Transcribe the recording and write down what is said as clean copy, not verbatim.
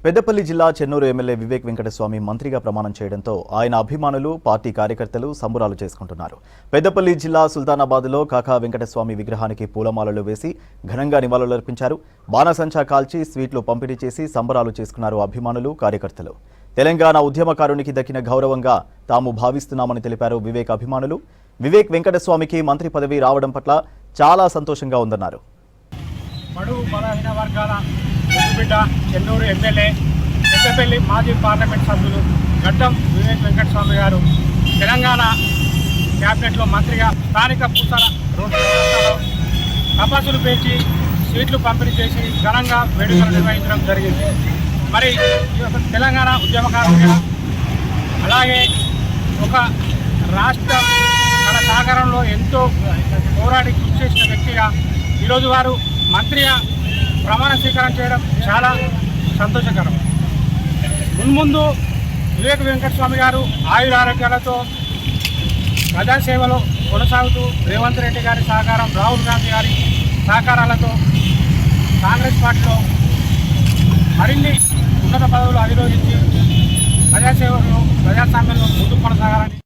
పెద్దపల్లి జిల్లా చెన్నూరు ఎమ్మెల్యే వివేక్ వెంకటస్వామి మంత్రిగా ప్రమాణం చేయడంతో ఆయన అభిమానులు పార్టీ కార్యకర్తలు సంబరాలు చేసుకుంటున్నారు. పెద్దపల్లి జిల్లా సుల్తానాబాద్లో కాకా వెంకటస్వామి విగ్రహానికి పూలమాలలు వేసి ఘనంగా నివాళులర్పించారు. బాణసంచా కాల్చి స్వీట్లు పంపిణీ చేసి సంబరాలు చేసుకున్నారు అభిమానులు కార్యకర్తలు. తెలంగాణ ఉద్యమకారునికి దక్కిన గౌరవంగా తాము భావిస్తున్నామని తెలిపారు వివేక్ అభిమానులు. వివేక్ వెంకటస్వామికి మంత్రి పదవి రావడం పట్ల చాలా సంతోషంగా ఉందన్నారు. బడుగు బలహీన వర్గాల బిడ్డ చెన్నూరు ఎమ్మెల్యే పెద్దపల్లి మాజీ పార్లమెంట్ సభ్యులు గడ్డం వివేక్ వెంకటస్వామి గారు తెలంగాణ క్యాబినెట్లో మంత్రిగా స్థానిక పూసల రోడ్డు తపాసులు పేర్చి సీట్లు పంపిణీ చేసి ఘనంగా వేడుకలు నిర్వహించడం జరిగింది. మరి తెలంగాణ ఉద్యమకారులుగా అలాగే ఒక రాష్ట్ర తన సహకారంలో ఎంతో పోరాడి కృషి చేసిన వ్యక్తిగా ఈరోజు వారు మంత్రిగా ప్రమాణ స్వీకారం చేయడం చాలా సంతోషకరం. మున్ముందు వివేక్ వెంకటస్వామి గారు ఆయురారోగ్యాలతో ప్రజాసేవలో కొనసాగుతూ రేవంత్ రెడ్డి గారి సహకారం, రాహుల్ గాంధీ గారి సహకారాలతో కాంగ్రెస్ పార్టీలో మరిన్ని ఉన్నత పదవులు అధిరోహించి ప్రజాసేవలో ప్రజాస్వామ్యంలో ముందుకు కొనసాగాలని